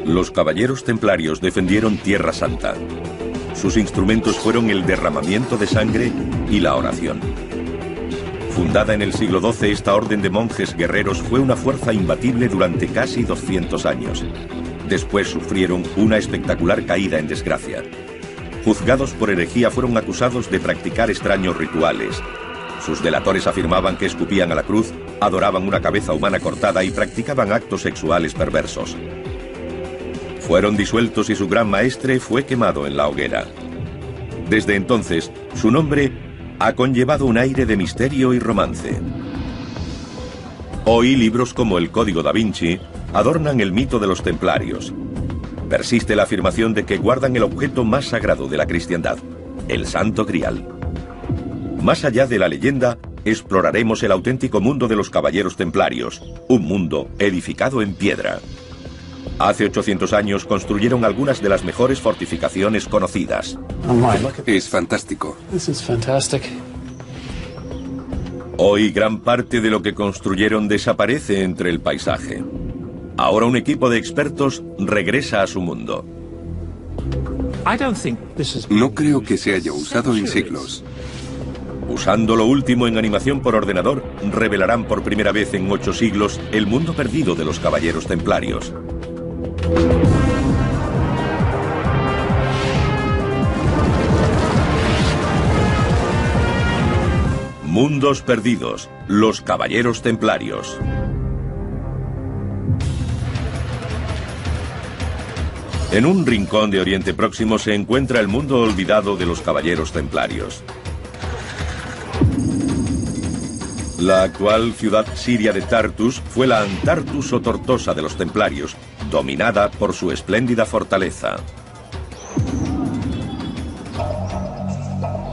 Los caballeros templarios defendieron Tierra Santa. Sus instrumentos fueron el derramamiento de sangre y la oración. Fundada en el siglo XII, esta orden de monjes guerreros fue una fuerza imbatible durante casi 200 años. Después sufrieron una espectacular caída en desgracia. Juzgados por herejía, fueron acusados de practicar extraños rituales. Sus delatores afirmaban que escupían a la cruz, adoraban una cabeza humana cortada y practicaban actos sexuales perversos. Fueron disueltos y su gran maestre fue quemado en la hoguera. Desde entonces, su nombre ha conllevado un aire de misterio y romance. Hoy libros como el Código da Vinci adornan el mito de los templarios. Persiste la afirmación de que guardan el objeto más sagrado de la cristiandad, el Santo Grial. Más allá de la leyenda, exploraremos el auténtico mundo de los caballeros templarios, un mundo edificado en piedra. Hace 800 años construyeron algunas de las mejores fortificaciones conocidas. Es fantástico. Hoy gran parte de lo que construyeron desaparece entre el paisaje. Ahora un equipo de expertos regresa a su mundo. No creo que se haya usado en siglos. Usando lo último en animación por ordenador, revelarán por primera vez en 8 siglos el mundo perdido de los caballeros templarios. Mundos perdidos, los caballeros templarios. En un rincón de Oriente Próximo se encuentra el mundo olvidado de los caballeros templarios. La actual ciudad siria de Tartus fue la Antartus o Tortosa de los templarios, dominada por su espléndida fortaleza.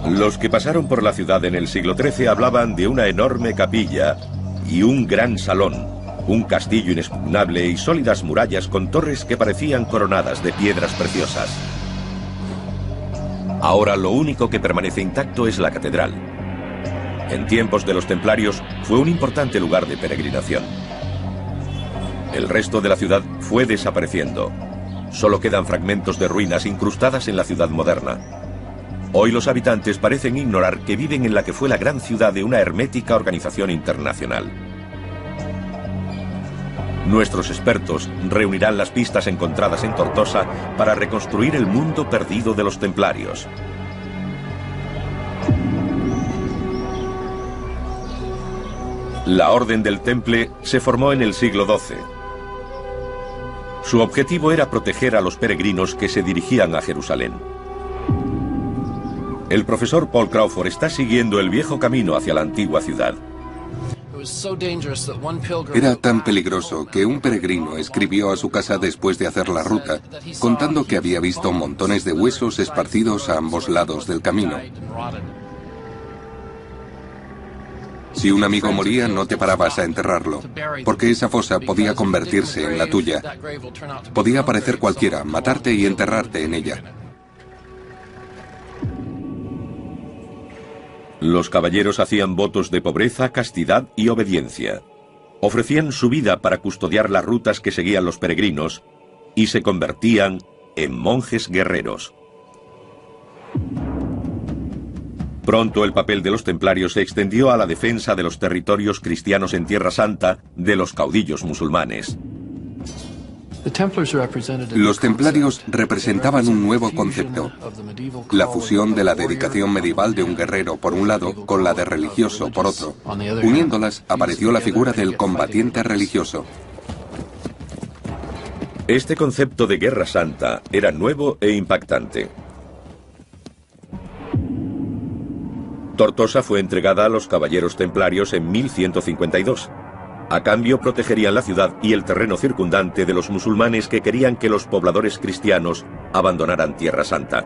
Los que pasaron por la ciudad en el siglo XIII hablaban de una enorme capilla y un gran salón, un castillo inexpugnable y sólidas murallas con torres que parecían coronadas de piedras preciosas. Ahora lo único que permanece intacto es la catedral. En tiempos de los templarios fue un importante lugar de peregrinación. El resto de la ciudad fue desapareciendo. Solo quedan fragmentos de ruinas incrustadas en la ciudad moderna. Hoy los habitantes parecen ignorar que viven en la que fue la gran ciudad de una hermética organización internacional. Nuestros expertos reunirán las pistas encontradas en Tortosa para reconstruir el mundo perdido de los templarios. La Orden del Temple se formó en el siglo XII. Su objetivo era proteger a los peregrinos que se dirigían a Jerusalén. El profesor Paul Crawford está siguiendo el viejo camino hacia la antigua ciudad. Era tan peligroso que un peregrino escribió a su casa después de hacer la ruta, contando que había visto montones de huesos esparcidos a ambos lados del camino. Si un amigo moría, no te parabas a enterrarlo, porque esa fosa podía convertirse en la tuya. Podía aparecer cualquiera, matarte y enterrarte en ella. Los caballeros hacían votos de pobreza, castidad y obediencia. Ofrecían su vida para custodiar las rutas que seguían los peregrinos y se convertían en monjes guerreros. Pronto el papel de los templarios se extendió a la defensa de los territorios cristianos en Tierra Santa de los caudillos musulmanes. Los templarios representaban un nuevo concepto, la fusión de la dedicación medieval de un guerrero por un lado con la de religioso por otro. Uniéndolas apareció la figura del combatiente religioso. Este concepto de guerra santa era nuevo e impactante. Tortosa fue entregada a los caballeros templarios en 1152. A cambio protegerían la ciudad y el terreno circundante de los musulmanes que querían que los pobladores cristianos abandonaran Tierra Santa.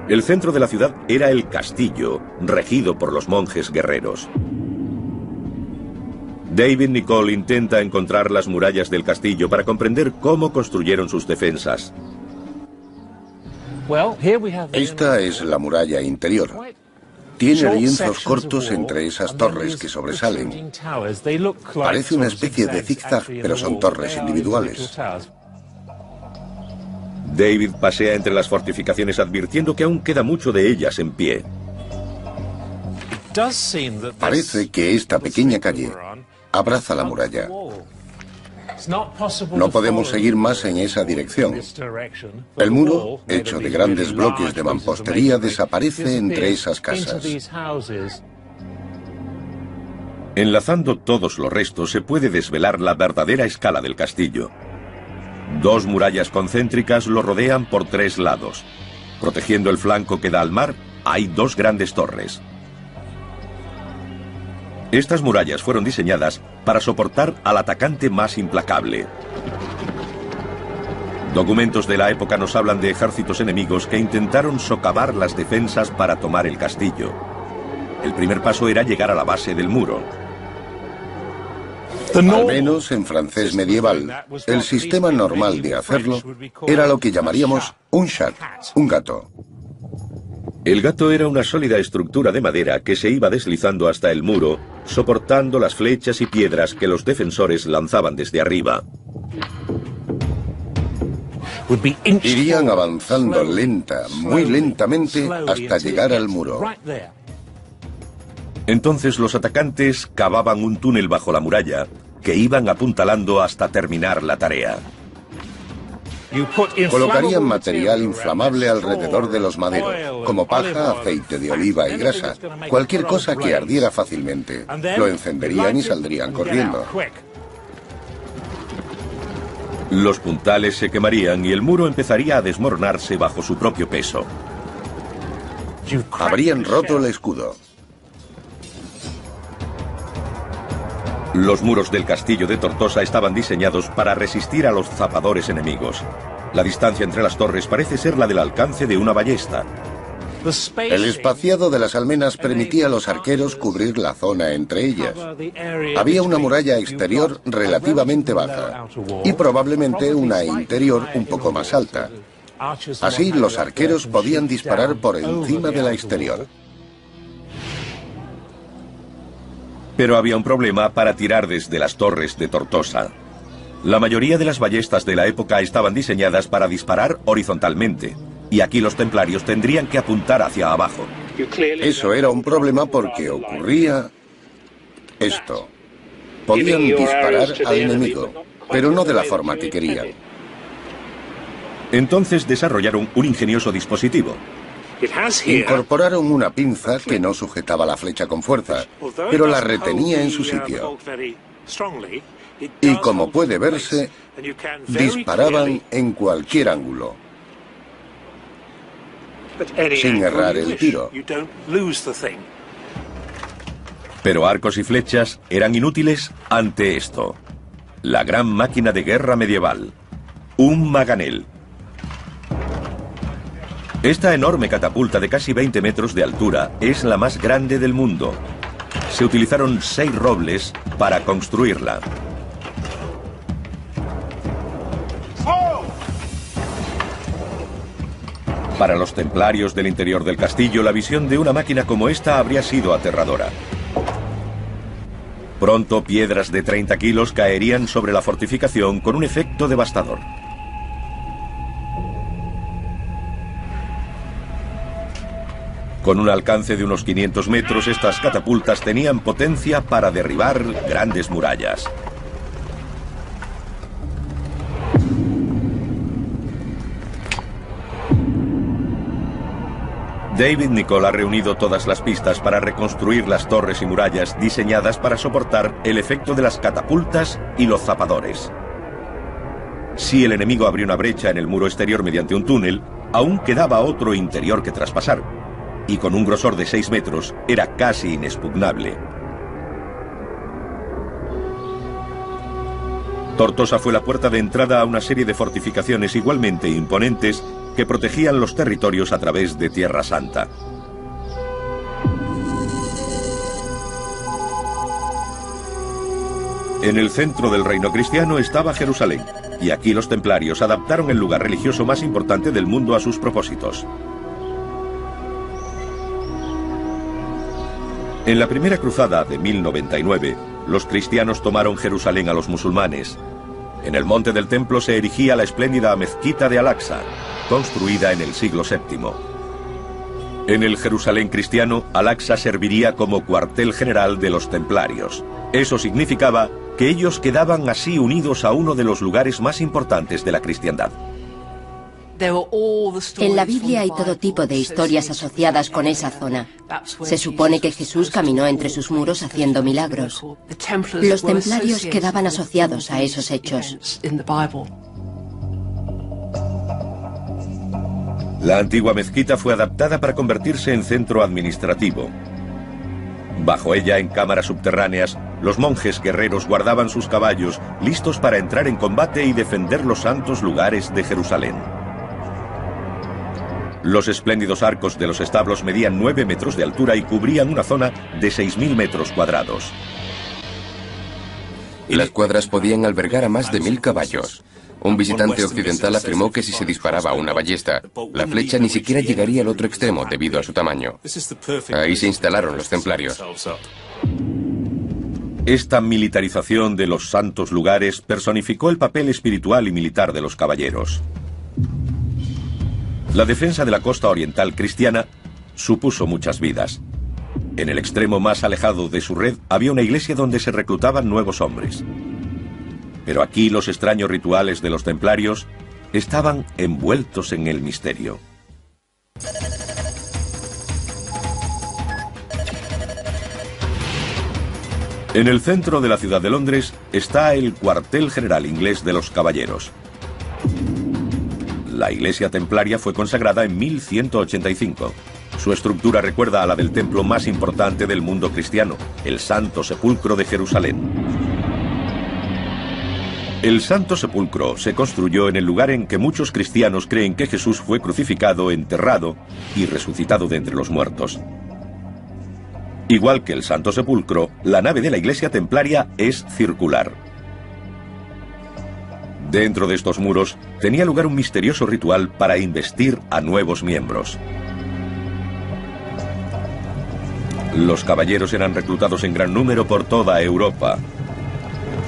El centro de la ciudad era el castillo, regido por los monjes guerreros. David Nicole intenta encontrar las murallas del castillo para comprender cómo construyeron sus defensas. Esta es la muralla interior. Tiene lienzos cortos entre esas torres que sobresalen. Parece una especie de zigzag, pero son torres individuales. David pasea entre las fortificaciones advirtiendo que aún queda mucho de ellas en pie. Parece que esta pequeña calle abraza la muralla. No podemos seguir más en esa dirección. El muro, hecho de grandes bloques de mampostería, desaparece entre esas casas. Enlazando todos los restos se puede desvelar la verdadera escala del castillo. 2 murallas concéntricas lo rodean por 3 lados. Protegiendo el flanco que da al mar, hay 2 grandes torres. Estas murallas fueron diseñadas para soportar al atacante más implacable. Documentos de la época nos hablan de ejércitos enemigos que intentaron socavar las defensas para tomar el castillo. El primer paso era llegar a la base del muro. Al menos en francés medieval, el sistema normal de hacerlo era lo que llamaríamos un chat, un gato. El gato era una sólida estructura de madera que se iba deslizando hasta el muro, soportando las flechas y piedras que los defensores lanzaban desde arriba. Irían avanzando muy lentamente, hasta llegar al muro. Entonces los atacantes cavaban un túnel bajo la muralla, que iban apuntalando hasta terminar la tarea. Colocarían material inflamable alrededor de los maderos, como paja, aceite de oliva y grasa, cualquier cosa que ardiera fácilmente. Lo encenderían y saldrían corriendo. Los puntales se quemarían y el muro empezaría a desmoronarse bajo su propio peso. Habrían roto el escudo. Los muros del castillo de Tortosa estaban diseñados para resistir a los zapadores enemigos. La distancia entre las torres parece ser la del alcance de una ballesta. El espaciado de las almenas permitía a los arqueros cubrir la zona entre ellas. Había una muralla exterior relativamente baja y probablemente una interior un poco más alta. Así los arqueros podían disparar por encima de la exterior. Pero había un problema para tirar desde las torres de Tortosa. La mayoría de las ballestas de la época estaban diseñadas para disparar horizontalmente, y aquí los templarios tendrían que apuntar hacia abajo. Eso era un problema porque ocurría esto. Podían disparar al enemigo, pero no de la forma que querían. Entonces desarrollaron un ingenioso dispositivo. Incorporaron una pinza que no sujetaba la flecha con fuerza, pero la retenía en su sitio. Y como puede verse, disparaban en cualquier ángulo, sin errar el tiro. Pero arcos y flechas eran inútiles ante esto. La gran máquina de guerra medieval. Un maganel. Esta enorme catapulta de casi 20 metros de altura es la más grande del mundo. Se utilizaron 6 robles para construirla. Para los templarios del interior del castillo, la visión de una máquina como esta habría sido aterradora. Pronto, piedras de 30 kilos caerían sobre la fortificación con un efecto devastador. Con un alcance de unos 500 metros, estas catapultas tenían potencia para derribar grandes murallas. David Nicholl ha reunido todas las pistas para reconstruir las torres y murallas diseñadas para soportar el efecto de las catapultas y los zapadores. Si el enemigo abrió una brecha en el muro exterior mediante un túnel, aún quedaba otro interior que traspasar, y con un grosor de 6 metros era casi inexpugnable. Tortosa fue la puerta de entrada a una serie de fortificaciones igualmente imponentes que protegían los territorios a través de Tierra Santa. En el centro del reino cristiano estaba Jerusalén, y aquí los templarios adaptaron el lugar religioso más importante del mundo a sus propósitos. En la primera cruzada de 1099, los cristianos tomaron Jerusalén a los musulmanes. En el monte del templo se erigía la espléndida mezquita de Al-Aqsa, construida en el siglo VII. En el Jerusalén cristiano, Al-Aqsa serviría como cuartel general de los templarios. Eso significaba que ellos quedaban así unidos a uno de los lugares más importantes de la cristiandad. En la Biblia hay todo tipo de historias asociadas con esa zona. Se supone que Jesús caminó entre sus muros haciendo milagros. Los templarios quedaban asociados a esos hechos. La antigua mezquita fue adaptada para convertirse en centro administrativo. Bajo ella, en cámaras subterráneas, los monjes guerreros guardaban sus caballos, listos para entrar en combate y defender los santos lugares de Jerusalén. Los espléndidos arcos de los establos medían 9 metros de altura y cubrían una zona de 6.000 metros cuadrados. Las cuadras podían albergar a más de 1.000 caballos. Un visitante occidental afirmó que si se disparaba una ballesta, la flecha ni siquiera llegaría al otro extremo debido a su tamaño. Ahí se instalaron los templarios. Esta militarización de los santos lugares personificó el papel espiritual y militar de los caballeros. La defensa de la costa oriental cristiana supuso muchas vidas. En el extremo más alejado de su red había una iglesia donde se reclutaban nuevos hombres. Pero aquí los extraños rituales de los templarios estaban envueltos en el misterio. En el centro de la ciudad de Londres está el cuartel general inglés de los caballeros. La iglesia templaria fue consagrada en 1185. Su estructura recuerda a la del templo más importante del mundo cristiano, el Santo Sepulcro de Jerusalén. El Santo Sepulcro se construyó en el lugar en que muchos cristianos creen que Jesús fue crucificado, enterrado y resucitado de entre los muertos. Igual que el Santo Sepulcro, la nave de la iglesia templaria es circular. Dentro de estos muros tenía lugar un misterioso ritual para investir a nuevos miembros. Los caballeros eran reclutados en gran número por toda Europa.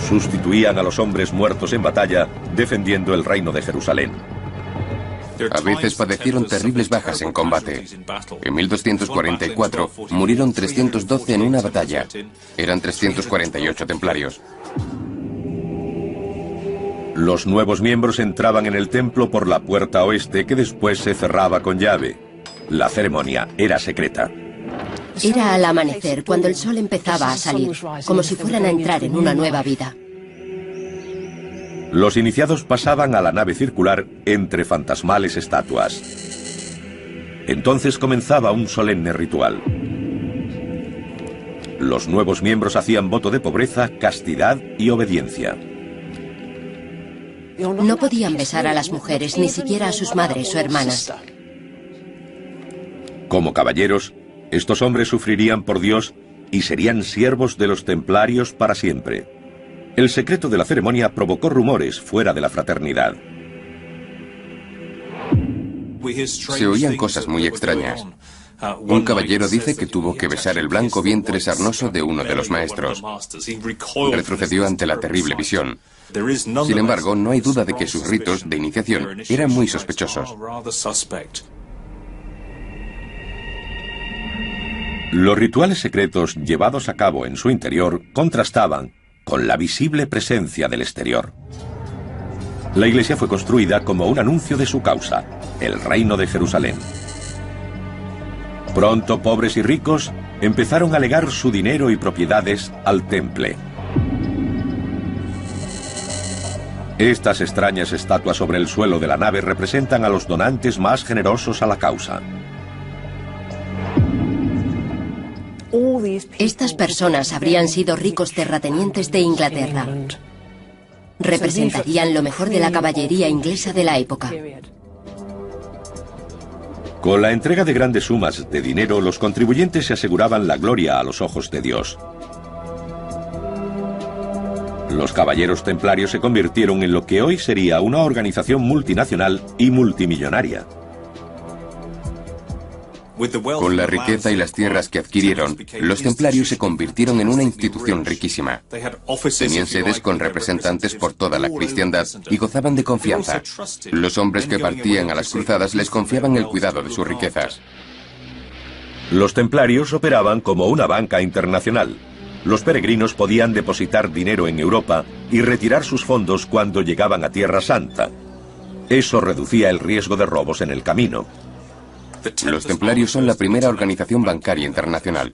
Sustituían a los hombres muertos en batalla, defendiendo el reino de Jerusalén. A veces padecieron terribles bajas en combate. En 1244 murieron 312 en una batalla. Eran 348 templarios. Los nuevos miembros entraban en el templo por la puerta oeste, que después se cerraba con llave. La ceremonia era secreta. Era al amanecer, cuando el sol empezaba a salir, como si fueran a entrar en una nueva vida. Los iniciados pasaban a la nave circular entre fantasmales estatuas. Entonces comenzaba un solemne ritual. Los nuevos miembros hacían voto de pobreza, castidad y obediencia. No podían besar a las mujeres, ni siquiera a sus madres o hermanas. Como caballeros, estos hombres sufrirían por Dios y serían siervos de los templarios para siempre. El secreto de la ceremonia provocó rumores fuera de la fraternidad. Se oían cosas muy extrañas. Un caballero dice que tuvo que besar el blanco vientre sarnoso de uno de los maestros. Retrocedió ante la terrible visión. Sin embargo, no hay duda de que sus ritos de iniciación eran muy sospechosos. Los rituales secretos llevados a cabo en su interior contrastaban con la visible presencia del exterior. La iglesia fue construida como un anuncio de su causa, el reino de Jerusalén. Pronto, pobres y ricos empezaron a legar su dinero y propiedades al temple. Estas extrañas estatuas sobre el suelo de la nave representan a los donantes más generosos a la causa. Estas personas habrían sido ricos terratenientes de Inglaterra. Representarían lo mejor de la caballería inglesa de la época. Con la entrega de grandes sumas de dinero, los contribuyentes se aseguraban la gloria a los ojos de Dios. Los caballeros templarios se convirtieron en lo que hoy sería una organización multinacional y multimillonaria. Con la riqueza y las tierras que adquirieron, los templarios se convirtieron en una institución riquísima. Tenían sedes con representantes por toda la cristiandad y gozaban de confianza. Los hombres que partían a las cruzadas les confiaban el cuidado de sus riquezas. Los templarios operaban como una banca internacional. Los peregrinos podían depositar dinero en Europa y retirar sus fondos cuando llegaban a Tierra Santa. Eso reducía el riesgo de robos en el camino. Los templarios son la primera organización bancaria internacional.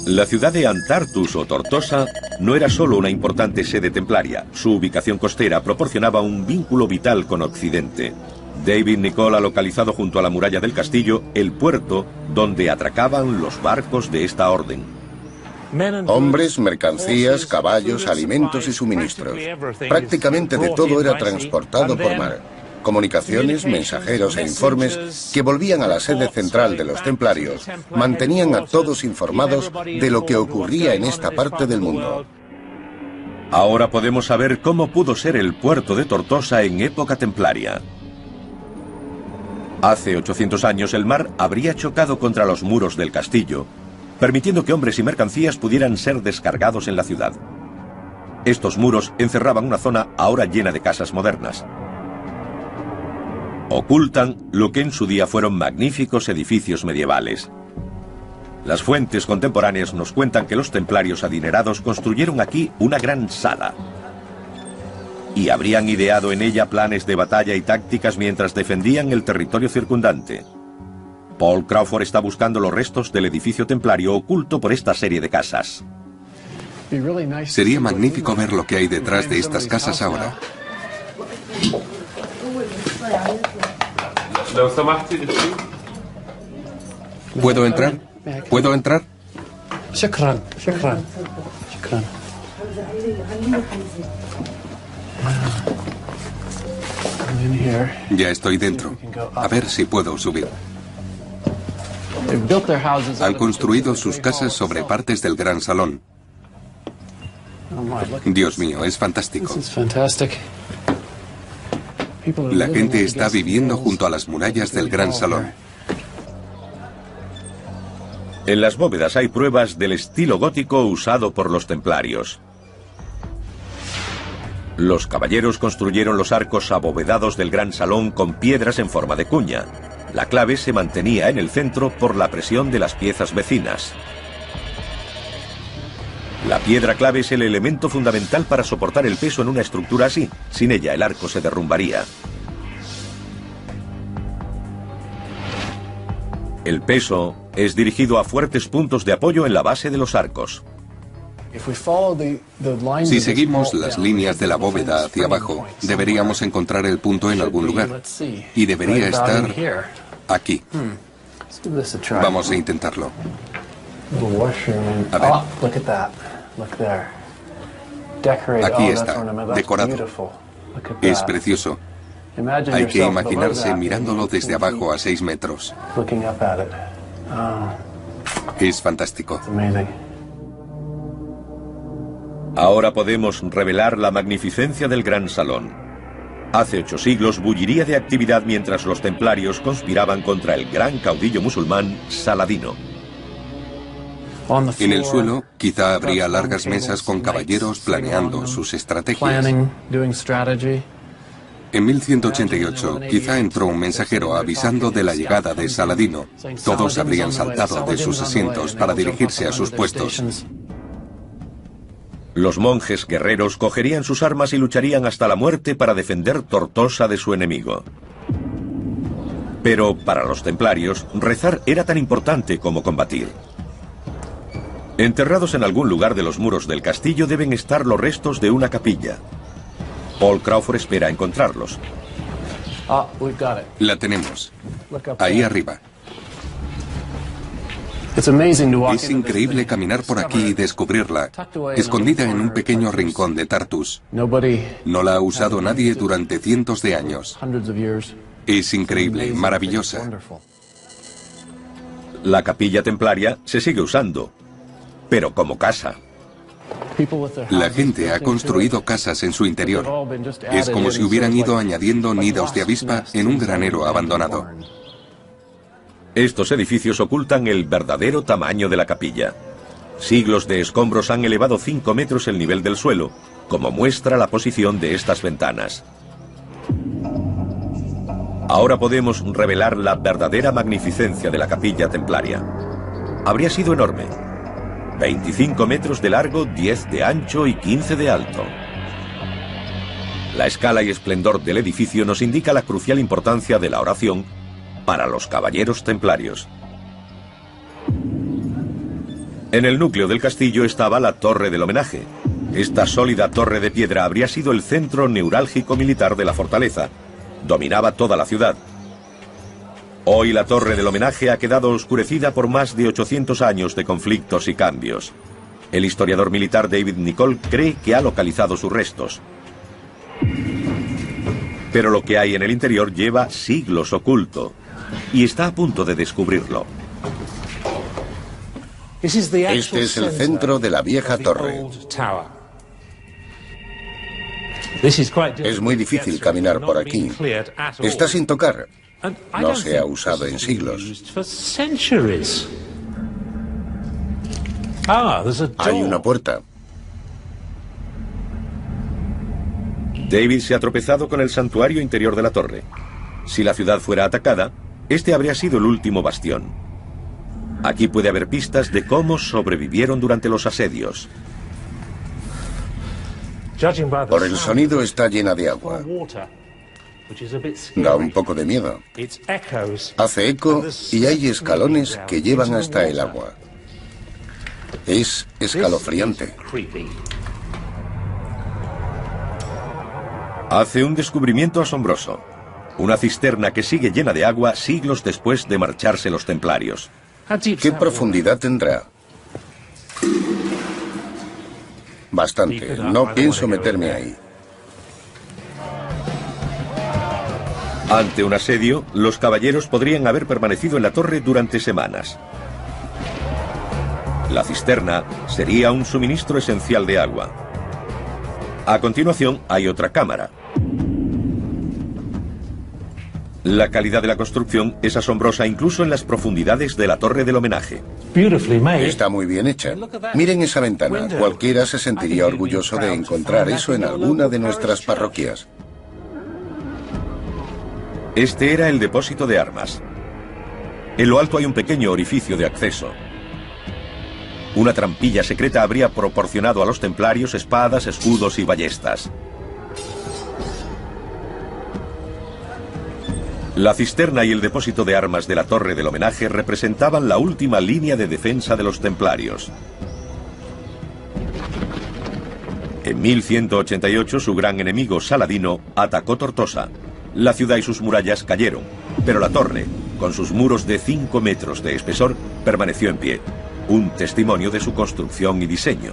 La ciudad de Antartus o Tortosa no era solo una importante sede templaria. Su ubicación costera proporcionaba un vínculo vital con Occidente. David Nicoll ha localizado junto a la muralla del castillo el puerto donde atracaban los barcos de esta orden. Hombres, mercancías, caballos, alimentos y suministros. Prácticamente de todo era transportado por mar. Comunicaciones, mensajeros e informes que volvían a la sede central de los templarios mantenían a todos informados de lo que ocurría en esta parte del mundo. Ahora podemos saber cómo pudo ser el puerto de Tortosa en época templaria. Hace 800 años el mar habría chocado contra los muros del castillo, permitiendo que hombres y mercancías pudieran ser descargados en la ciudad. Estos muros encerraban una zona ahora llena de casas modernas. Ocultan lo que en su día fueron magníficos edificios medievales. Las fuentes contemporáneas nos cuentan que los templarios adinerados construyeron aquí una gran sala y habrían ideado en ella planes de batalla y tácticas mientras defendían el territorio circundante. Paul Crawford está buscando los restos del edificio templario oculto por esta serie de casas. Sería magnífico ver lo que hay detrás de estas casas ahora. ¿Puedo entrar? ¿Puedo entrar? Shukran. Ya estoy dentro. A ver si puedo subir. Han construido sus casas sobre partes del gran salón. Dios mío, es fantástico. La gente está viviendo junto a las murallas del gran salón. En las bóvedas hay pruebas del estilo gótico usado por los templarios. Los caballeros construyeron los arcos abovedados del gran salón con piedras en forma de cuña. La clave se mantenía en el centro por la presión de las piezas vecinas. La piedra clave es el elemento fundamental para soportar el peso en una estructura así. Sin ella, el arco se derrumbaría. El peso es dirigido a fuertes puntos de apoyo en la base de los arcos. Si seguimos las líneas de la bóveda hacia abajo, deberíamos encontrar el punto en algún lugar. Y debería estar aquí. Vamos a intentarlo. A ver. Aquí está, decorado. Es precioso. Hay que imaginarse mirándolo desde abajo a 6 metros. Es fantástico. Ahora podemos revelar la magnificencia del gran salón. Hace 8 siglos bulliría de actividad mientras los templarios conspiraban contra el gran caudillo musulmán Saladino. En el suelo, quizá habría largas mesas con caballeros planeando sus estrategias. En 1188, quizá entró un mensajero avisando de la llegada de Saladino. Todos habrían saltado de sus asientos para dirigirse a sus puestos. Los monjes guerreros cogerían sus armas y lucharían hasta la muerte para defender Tortosa de su enemigo. Pero para los templarios, rezar era tan importante como combatir. Enterrados en algún lugar de los muros del castillo deben estar los restos de una capilla. Paul Crawford espera encontrarlos. La tenemos. Ahí arriba. Es increíble caminar por aquí y descubrirla, escondida en un pequeño rincón de Tartus. No la ha usado nadie durante cientos de años. Es increíble, maravillosa. La capilla templaria se sigue usando, pero como casa. La gente ha construido casas en su interior. Es como si hubieran ido añadiendo nidos de avispa en un granero abandonado. Estos edificios ocultan el verdadero tamaño de la capilla. Siglos de escombros han elevado 5 metros el nivel del suelo, como muestra la posición de estas ventanas. Ahora podemos revelar la verdadera magnificencia de la capilla templaria. Habría sido enorme. 25 metros de largo, 10 de ancho y 15 de alto. La escala y esplendor del edificio nos indica la crucial importancia de la oración para los caballeros templarios. En el núcleo del castillo estaba la Torre del Homenaje. Esta sólida torre de piedra habría sido el centro neurálgico militar de la fortaleza. Dominaba toda la ciudad. Hoy la Torre del Homenaje ha quedado oscurecida por más de 800 años de conflictos y cambios. El historiador militar David Nicholl cree que ha localizado sus restos. Pero lo que hay en el interior lleva siglos oculto y está a punto de descubrirlo. Este es el centro de la vieja torre. Es muy difícil caminar por aquí. Está sin tocar. No se ha usado en siglos. Hay una puerta. David se ha tropezado con el santuario interior de la torre. Si la ciudad fuera atacada, este habría sido el último bastión. Aquí puede haber pistas de cómo sobrevivieron durante los asedios. Por el sonido está llena de agua. Da un poco de miedo. Hace eco y hay escalones que llevan hasta el agua. Es escalofriante. Hace un descubrimiento asombroso. Una cisterna que sigue llena de agua siglos después de marcharse los templarios. ¿Qué profundidad tendrá? Bastante. No pienso meterme ahí. Ante un asedio, los caballeros podrían haber permanecido en la torre durante semanas. La cisterna sería un suministro esencial de agua. A continuación, hay otra cámara. La calidad de la construcción es asombrosa incluso en las profundidades de la Torre del Homenaje. Está muy bien hecha. Miren esa ventana. Cualquiera se sentiría orgulloso de encontrar eso en alguna de nuestras parroquias. Este era el depósito de armas. En lo alto hay un pequeño orificio de acceso. Una trampilla secreta habría proporcionado a los templarios espadas, escudos y ballestas. La cisterna y el depósito de armas de la Torre del Homenaje representaban la última línea de defensa de los templarios. En 1188 su gran enemigo Saladino atacó Tortosa. La ciudad y sus murallas cayeron, pero la torre, con sus muros de 5 metros de espesor, permaneció en pie, un testimonio de su construcción y diseño.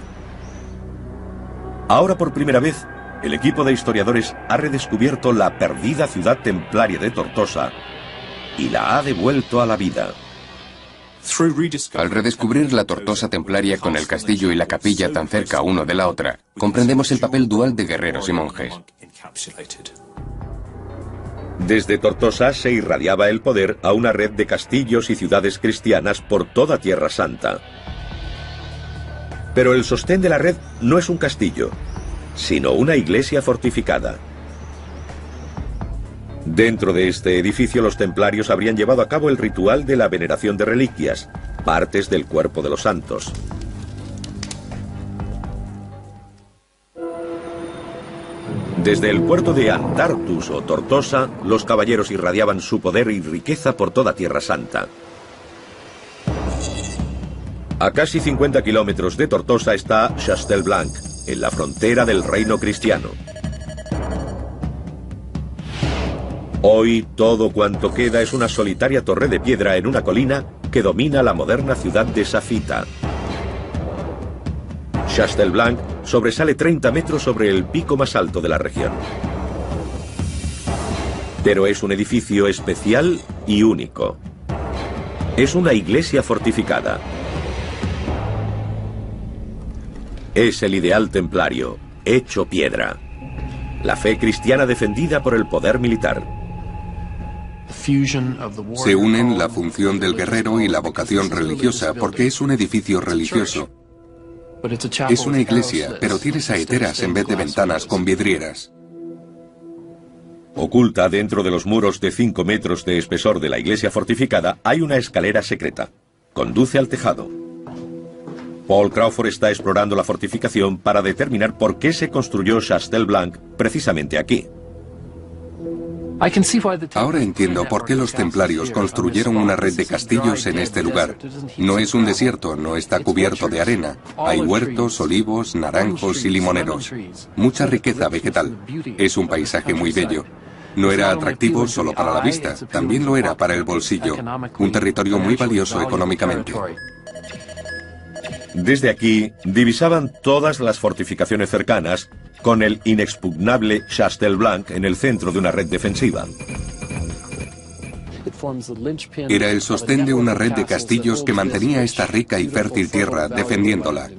Ahora por primera vez, el equipo de historiadores ha redescubierto la perdida ciudad templaria de Tortosa y la ha devuelto a la vida. Al redescubrir la Tortosa templaria con el castillo y la capilla tan cerca uno de la otra, comprendemos el papel dual de guerreros y monjes. Desde Tortosa se irradiaba el poder a una red de castillos y ciudades cristianas por toda Tierra Santa. Pero el sostén de la red no es un castillo, sino una iglesia fortificada. Dentro de este edificio los templarios habrían llevado a cabo el ritual de la veneración de reliquias, partes del cuerpo de los santos. Desde el puerto de Antartus o Tortosa, los caballeros irradiaban su poder y riqueza por toda Tierra Santa. A casi 50 kilómetros de Tortosa está Chastelblanc, en la frontera del reino cristiano. Hoy todo cuanto queda es una solitaria torre de piedra en una colina que domina la moderna ciudad de Safita. Chastelblanc sobresale 30 metros sobre el pico más alto de la región. Pero es un edificio especial y único. Es una iglesia fortificada. Es el ideal templario, hecho piedra. La fe cristiana defendida por el poder militar. Se unen la función del guerrero y la vocación religiosa, porque es un edificio religioso. Es una iglesia, pero tiene saeteras en vez de ventanas con vidrieras. Oculta dentro de los muros de 5 metros de espesor de la iglesia fortificada hay una escalera secreta. Conduce al tejado. Paul Crawford está explorando la fortificación para determinar por qué se construyó Chastel Blanc precisamente aquí. Ahora entiendo por qué los templarios construyeron una red de castillos en este lugar. No es un desierto, no está cubierto de arena. Hay huertos, olivos, naranjos y limoneros. Mucha riqueza vegetal. Es un paisaje muy bello. No era atractivo solo para la vista, también lo era para el bolsillo. Un territorio muy valioso económicamente. Desde aquí divisaban todas las fortificaciones cercanas, con el inexpugnable Chastel Blanc en el centro de una red defensiva. Era el sostén de una red de castillos que mantenía esta rica y fértil tierra defendiéndola.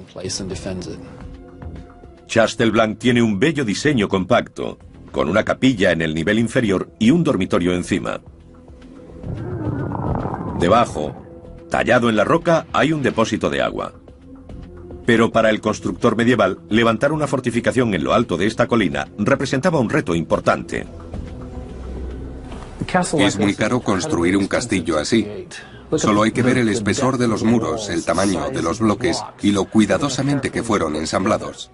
Chastel Blanc tiene un bello diseño compacto, con una capilla en el nivel inferior y un dormitorio encima. Debajo, tallado en la roca, hay un depósito de agua. Pero para el constructor medieval, levantar una fortificación en lo alto de esta colina representaba un reto importante. Es muy caro construir un castillo así. Solo hay que ver el espesor de los muros, el tamaño de los bloques y lo cuidadosamente que fueron ensamblados.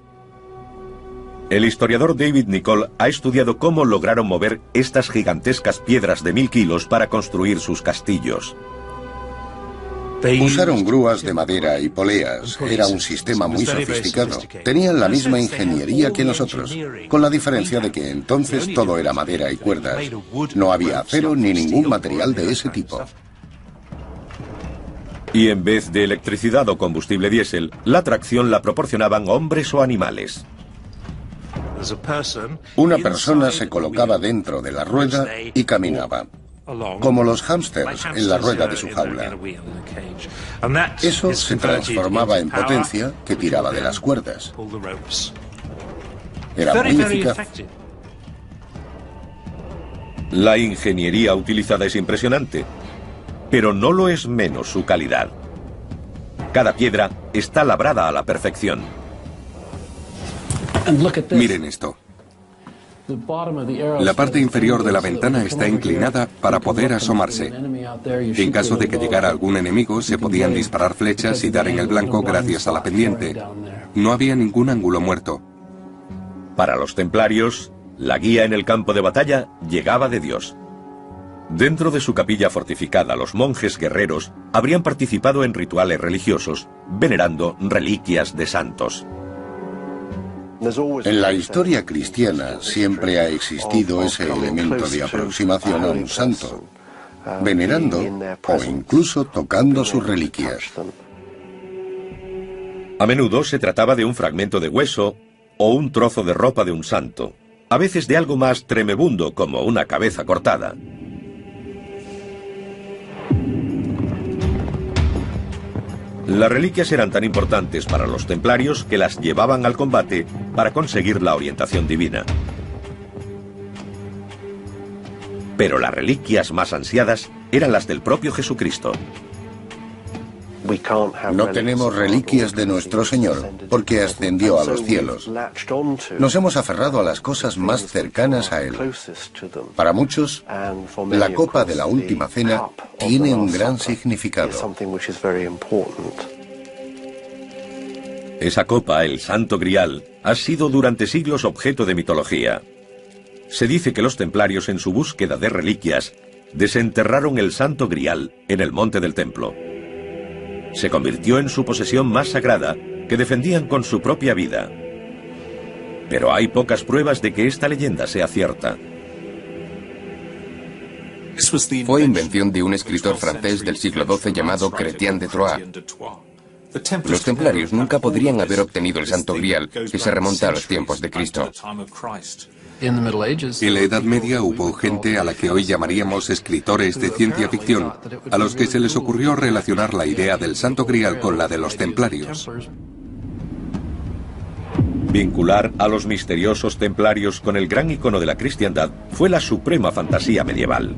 El historiador David Nicol ha estudiado cómo lograron mover estas gigantescas piedras de 1000 kilos para construir sus castillos. Usaron grúas de madera y poleas. Era un sistema muy sofisticado. Tenían la misma ingeniería que nosotros, con la diferencia de que entonces todo era madera y cuerdas. No había acero ni ningún material de ese tipo. Y en vez de electricidad o combustible diésel, la tracción la proporcionaban hombres o animales. Una persona se colocaba dentro de la rueda y caminaba, como los hámsters en la rueda de su jaula. Eso se transformaba en potencia que tiraba de las cuerdas. Era muy eficaz. La ingeniería utilizada es impresionante, pero no lo es menos su calidad. Cada piedra está labrada a la perfección. Miren esto. La parte inferior de la ventana está inclinada para poder asomarse. En caso de que llegara algún enemigo, se podían disparar flechas y dar en el blanco gracias a la pendiente. No había ningún ángulo muerto. Para los templarios, la guía en el campo de batalla llegaba de Dios. Dentro de su capilla fortificada, los monjes guerreros habrían participado en rituales religiosos, venerando reliquias de santos. En la historia cristiana siempre ha existido ese elemento de aproximación a un santo, venerando o incluso tocando sus reliquias. A menudo se trataba de un fragmento de hueso o un trozo de ropa de un santo, a veces de algo más tremebundo como una cabeza cortada. Las reliquias eran tan importantes para los templarios que las llevaban al combate para conseguir la orientación divina. Pero las reliquias más ansiadas eran las del propio Jesucristo. No tenemos reliquias de nuestro Señor, porque ascendió a los cielos. Nos hemos aferrado a las cosas más cercanas a Él. Para muchos, la copa de la última cena tiene un gran significado. Esa copa, el Santo Grial, ha sido durante siglos objeto de mitología. Se dice que los templarios, en su búsqueda de reliquias, desenterraron el Santo Grial en el monte del templo. Se convirtió en su posesión más sagrada, que defendían con su propia vida. Pero hay pocas pruebas de que esta leyenda sea cierta. Fue invención de un escritor francés del siglo XII llamado Chrétien de Troyes. Los templarios nunca podrían haber obtenido el Santo Grial, que se remonta a los tiempos de Cristo. En la Edad Media hubo gente a la que hoy llamaríamos escritores de ciencia ficción, a los que se les ocurrió relacionar la idea del Santo Grial con la de los templarios. Vincular a los misteriosos templarios con el gran icono de la cristiandad fue la suprema fantasía medieval.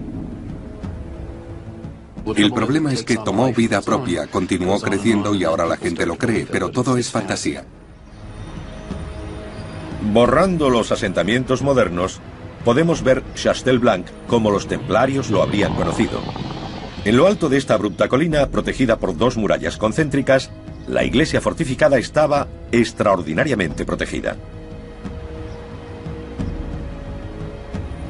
El problema es que tomó vida propia, continuó creciendo y ahora la gente lo cree, pero todo es fantasía. Borrando los asentamientos modernos, podemos ver Chastelblanc como los templarios lo habrían conocido. En lo alto de esta abrupta colina, protegida por dos murallas concéntricas, la iglesia fortificada estaba extraordinariamente protegida.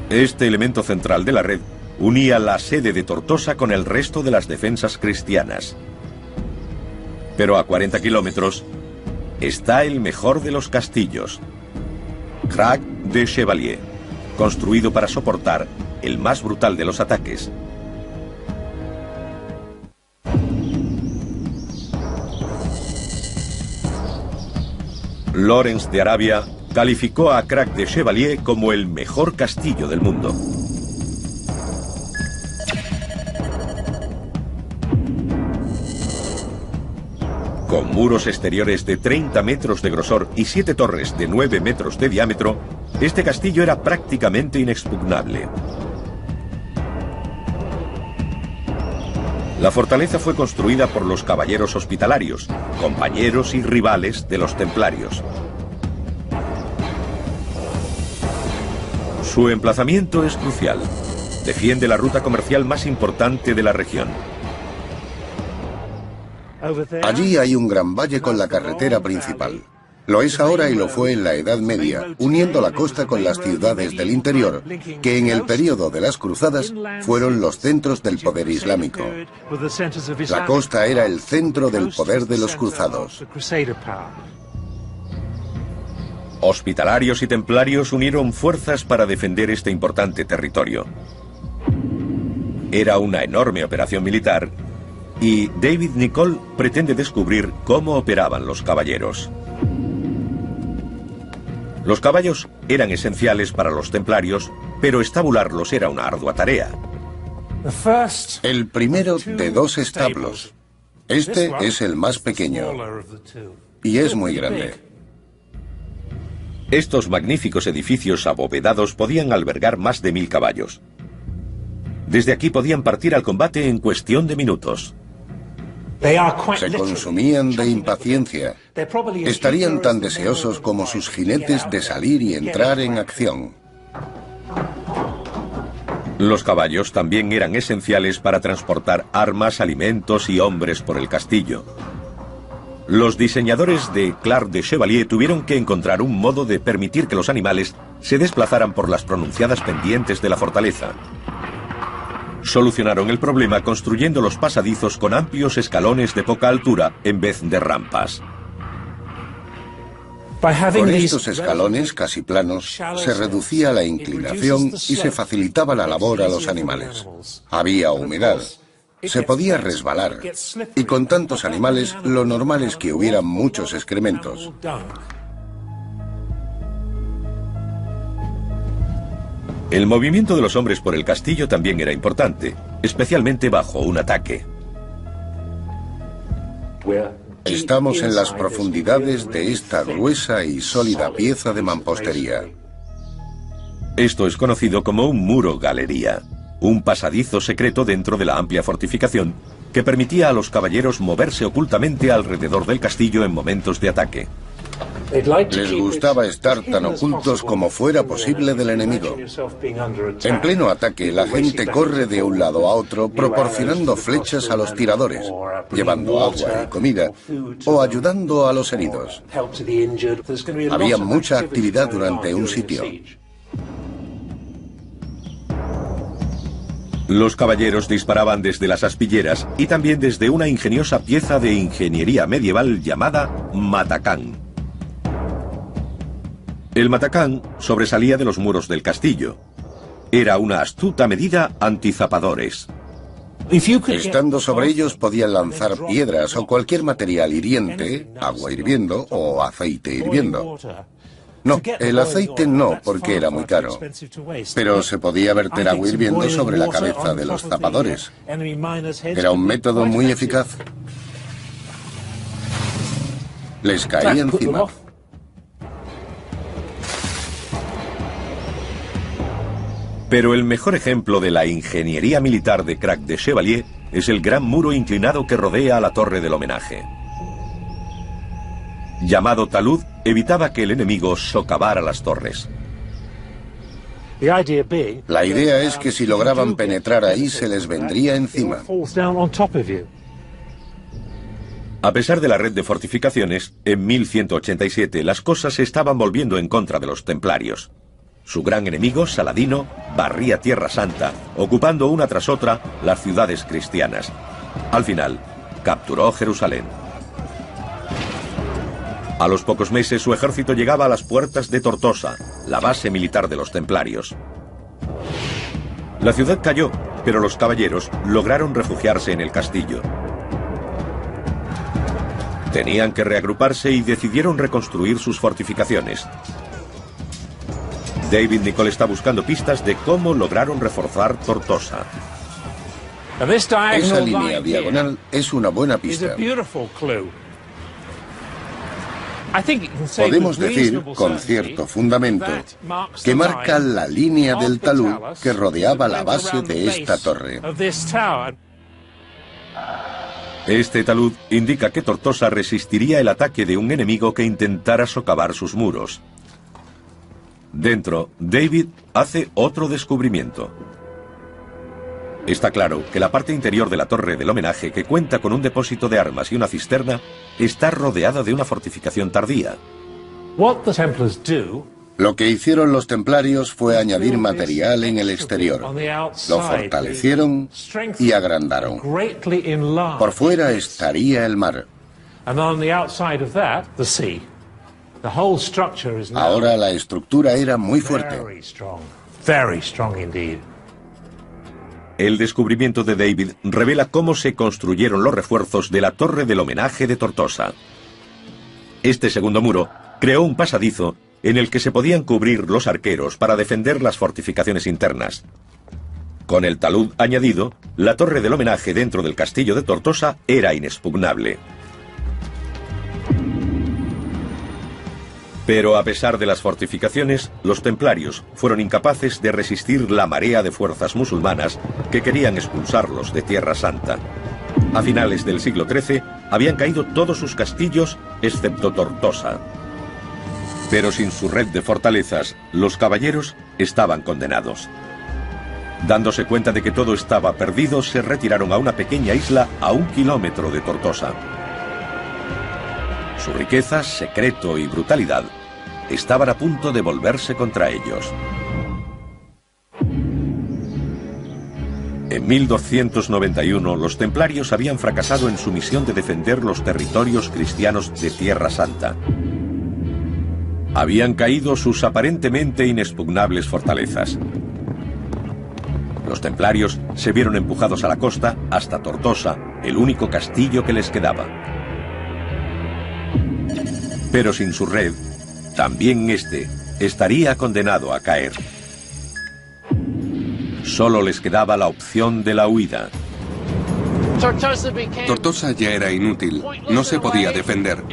Este elemento central de la red unía la sede de Tortosa con el resto de las defensas cristianas. Pero a 40 kilómetros está el mejor de los castillos, Crac de Chevalier, construido para soportar el más brutal de los ataques. Lawrence de Arabia calificó a Crac de Chevalier como el mejor castillo del mundo. Con muros exteriores de 30 metros de grosor y 7 torres de 9 metros de diámetro, este castillo era prácticamente inexpugnable. La fortaleza fue construida por los caballeros hospitalarios, compañeros y rivales de los templarios. Su emplazamiento es crucial. Defiende la ruta comercial más importante de la región. Allí hay un gran valle con la carretera principal. Lo es ahora y lo fue en la Edad Media, uniendo la costa con las ciudades del interior, que en el período de las cruzadas fueron los centros del poder islámico. La costa era el centro del poder de los cruzados. Hospitalarios y templarios unieron fuerzas para defender este importante territorio. Era una enorme operación militar y David Nicholl pretende descubrir cómo operaban los caballeros. Los caballos eran esenciales para los templarios, pero estabularlos era una ardua tarea. El primero de dos establos. Este es el más pequeño y es muy grande. Estos magníficos edificios abovedados podían albergar más de 1000 caballos. Desde aquí podían partir al combate en cuestión de minutos. Se consumían de impaciencia. Estarían tan deseosos como sus jinetes de salir y entrar en acción. Los caballos también eran esenciales para transportar armas, alimentos y hombres por el castillo. Los diseñadores de Crac de Chevalier tuvieron que encontrar un modo de permitir que los animales se desplazaran por las pronunciadas pendientes de la fortaleza. Solucionaron el problema construyendo los pasadizos con amplios escalones de poca altura en vez de rampas. Con estos escalones casi planos se reducía la inclinación y se facilitaba la labor a los animales. Había humedad, se podía resbalar y con tantos animales lo normal es que hubiera muchos excrementos. El movimiento de los hombres por el castillo también era importante, especialmente bajo un ataque. Estamos en las profundidades de esta gruesa y sólida pieza de mampostería. Esto es conocido como un muro-galería, un pasadizo secreto dentro de la amplia fortificación que permitía a los caballeros moverse ocultamente alrededor del castillo en momentos de ataque. Les gustaba estar tan ocultos como fuera posible del enemigo. En pleno ataque, la gente corre de un lado a otro proporcionando flechas a los tiradores, llevando agua y comida o ayudando a los heridos. Había mucha actividad durante un sitio. Los caballeros disparaban desde las aspilleras y también desde una ingeniosa pieza de ingeniería medieval llamada matacán. El matacán sobresalía de los muros del castillo. Era una astuta medida antizapadores. Estando sobre ellos podían lanzar piedras o cualquier material hiriente, agua hirviendo o aceite hirviendo. No, el aceite no, porque era muy caro. Pero se podía verter agua hirviendo sobre la cabeza de los zapadores. Era un método muy eficaz. Les caía encima. Pero el mejor ejemplo de la ingeniería militar de Crac de Chevalier es el gran muro inclinado que rodea a la torre del homenaje. Llamado talud, evitaba que el enemigo socavara las torres. La idea es que si lograban penetrar ahí, se les vendría encima. A pesar de la red de fortificaciones, en 1187 las cosas se estaban volviendo en contra de los templarios. Su gran enemigo, Saladino, barría Tierra Santa, ocupando una tras otra las ciudades cristianas. Al final, capturó Jerusalén. A los pocos meses su ejército llegaba a las puertas de Tortosa, la base militar de los templarios. La ciudad cayó, pero los caballeros lograron refugiarse en el castillo. Tenían que reagruparse y decidieron reconstruir sus fortificaciones. David Nicol está buscando pistas de cómo lograron reforzar Tortosa. Esa línea diagonal es una buena pista. Podemos decir, con cierto fundamento, que marca la línea del talud que rodeaba la base de esta torre. Este talud indica que Tortosa resistiría el ataque de un enemigo que intentara socavar sus muros. Dentro, David hace otro descubrimiento. Está claro que la parte interior de la torre del homenaje, que cuenta con un depósito de armas y una cisterna, está rodeada de una fortificación tardía. Lo que hicieron los templarios fue añadir material en el exterior. Lo fortalecieron y agrandaron. Por fuera estaría el mar. Ahora la estructura era muy fuerte. El descubrimiento de David revela cómo se construyeron los refuerzos de la torre del homenaje de Tortosa. Este segundo muro creó un pasadizo en el que se podían cubrir los arqueros para defender las fortificaciones internas. Con el talud añadido, la torre del homenaje dentro del castillo de Tortosa era inexpugnable. Pero a pesar de las fortificaciones, los templarios fueron incapaces de resistir la marea de fuerzas musulmanas que querían expulsarlos de Tierra Santa. A finales del siglo XIII habían caído todos sus castillos excepto Tortosa. Pero sin su red de fortalezas, los caballeros estaban condenados. Dándose cuenta de que todo estaba perdido, se retiraron a una pequeña isla a 1 kilómetro de Tortosa. Su riqueza, secreto y brutalidad estaban a punto de volverse contra ellos. En 1291, los templarios habían fracasado en su misión de defender los territorios cristianos de Tierra Santa. Habían caído sus aparentemente inexpugnables fortalezas. Los templarios se vieron empujados a la costa hasta Tortosa, el único castillo que les quedaba. Pero sin su red, también este estaría condenado a caer. Solo les quedaba la opción de la huida. Tortosa ya era inútil, no se podía defender.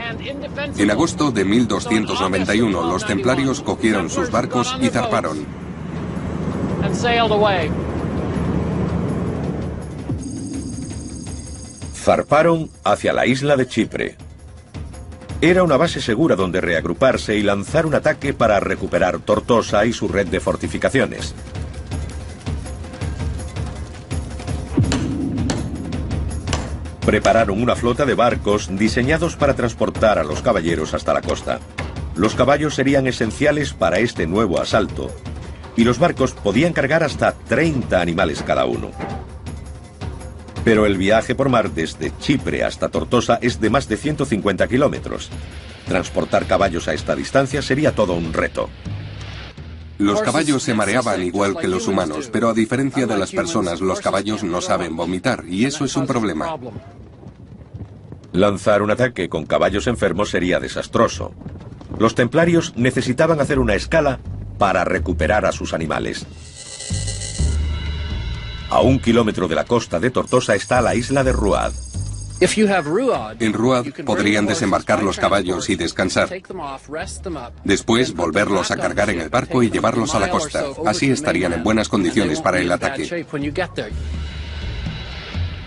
En agosto de 1291, los templarios cogieron sus barcos y zarparon. Zarparon hacia la isla de Chipre. Era una base segura donde reagruparse y lanzar un ataque para recuperar Tortosa y su red de fortificaciones. Prepararon una flota de barcos diseñados para transportar a los caballeros hasta la costa. Los caballos serían esenciales para este nuevo asalto, y los barcos podían cargar hasta 30 animales cada uno. Pero el viaje por mar desde Chipre hasta Tortosa es de más de 150 kilómetros. Transportar caballos a esta distancia sería todo un reto. Los caballos se mareaban igual que los humanos, pero a diferencia de las personas, los caballos no saben vomitar, y eso es un problema. Lanzar un ataque con caballos enfermos sería desastroso. Los templarios necesitaban hacer una escala para recuperar a sus animales. A 1 kilómetro de la costa de Tortosa está la isla de Ruad. En Ruad podrían desembarcar los caballos y descansar. Después volverlos a cargar en el barco y llevarlos a la costa. Así estarían en buenas condiciones para el ataque.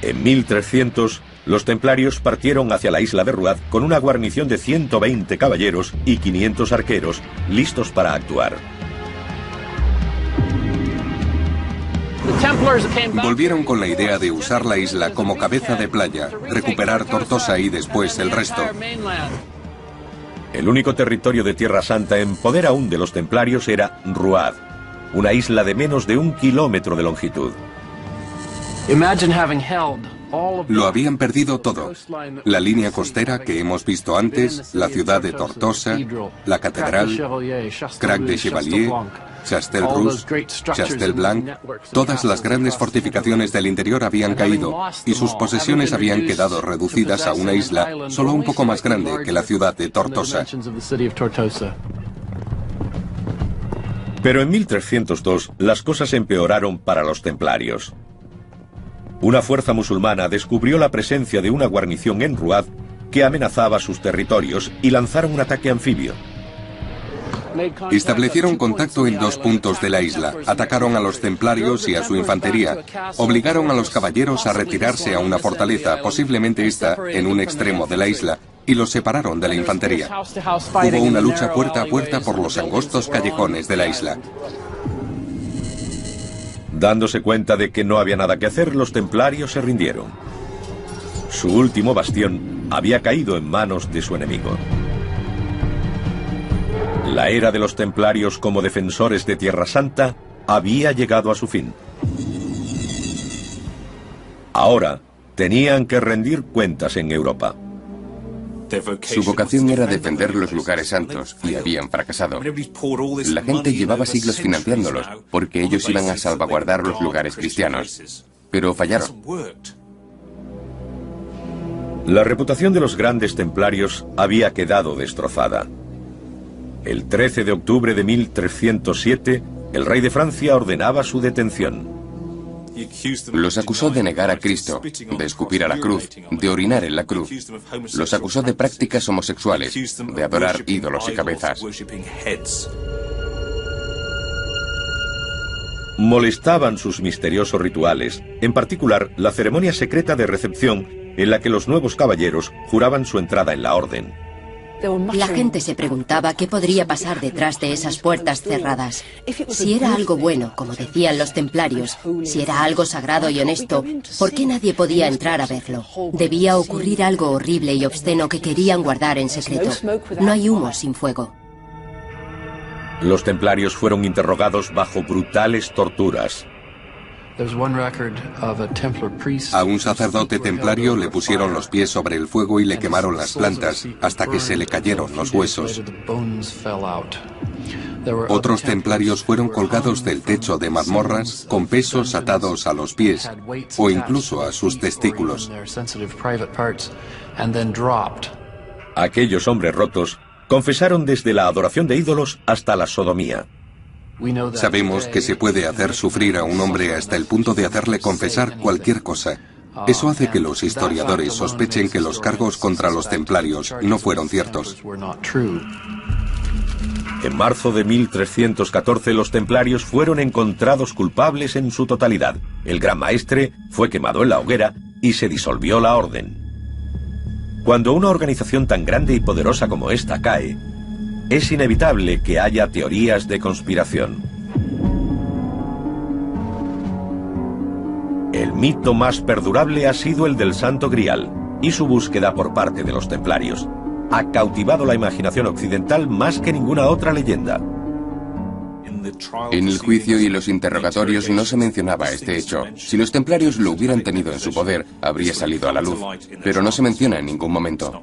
En 1300, los templarios partieron hacia la isla de Ruad con una guarnición de 120 caballeros y 500 arqueros, listos para actuar. Volvieron con la idea de usar la isla como cabeza de playa, recuperar Tortosa y después el resto. El único territorio de Tierra Santa en poder aún de los templarios era Ruad, una isla de menos de 1 kilómetro de longitud. Lo habían perdido todo. La línea costera que hemos visto antes, la ciudad de Tortosa, la catedral, Crac de Chevalier, Chastel-Rouge, Chastel-Blanc, todas las grandes fortificaciones del interior habían caído y sus posesiones habían quedado reducidas a una isla solo un poco más grande que la ciudad de Tortosa. Pero en 1302 las cosas empeoraron para los templarios. Una fuerza musulmana descubrió la presencia de una guarnición en Ruad que amenazaba sus territorios y lanzaron un ataque anfibio. Establecieron contacto en 2 puntos de la isla, atacaron a los templarios y a su infantería, obligaron a los caballeros a retirarse a una fortaleza, posiblemente esta en un extremo de la isla, y los separaron de la infantería. Hubo una lucha puerta a puerta por los angostos callejones de la isla. Dándose cuenta de que no había nada que hacer, los templarios se rindieron. Su último bastión había caído en manos de su enemigo. La era de los templarios como defensores de Tierra Santa había llegado a su fin. Ahora tenían que rendir cuentas en Europa. Su vocación era defender los lugares santos, y habían fracasado. La gente llevaba siglos financiándolos, porque ellos iban a salvaguardar los lugares cristianos. Pero fallaron. La reputación de los grandes templarios había quedado destrozada. El 13 de octubre de 1307, el rey de Francia ordenaba su detención. Los acusó de negar a Cristo, de escupir a la cruz, de orinar en la cruz. Los acusó de prácticas homosexuales, de adorar ídolos y cabezas. Molestaban sus misteriosos rituales, en particular la ceremonia secreta de recepción en la que los nuevos caballeros juraban su entrada en la orden. La gente se preguntaba qué podría pasar detrás de esas puertas cerradas. Si era algo bueno, como decían los templarios, si era algo sagrado y honesto, ¿por qué nadie podía entrar a verlo? Debía ocurrir algo horrible y obsceno que querían guardar en secreto. No hay humo sin fuego. Los templarios fueron interrogados bajo brutales torturas. A un sacerdote templario le pusieron los pies sobre el fuego y le quemaron las plantas hasta que se le cayeron los huesos. Otros templarios fueron colgados del techo de mazmorras con pesos atados a los pies o incluso a sus testículos. Aquellos hombres rotos confesaron desde la adoración de ídolos hasta la sodomía. Sabemos que se puede hacer sufrir a un hombre hasta el punto de hacerle confesar cualquier cosa. Eso hace que los historiadores sospechen que los cargos contra los templarios no fueron ciertos. En marzo de 1314 los templarios fueron encontrados culpables en su totalidad. El gran maestre fue quemado en la hoguera y se disolvió la orden. Cuando una organización tan grande y poderosa como esta cae, es inevitable que haya teorías de conspiración. El mito más perdurable ha sido el del Santo Grial y su búsqueda por parte de los templarios. Ha cautivado la imaginación occidental más que ninguna otra leyenda. En el juicio y los interrogatorios no se mencionaba este hecho. Si los templarios lo hubieran tenido en su poder, habría salido a la luz, pero no se menciona en ningún momento.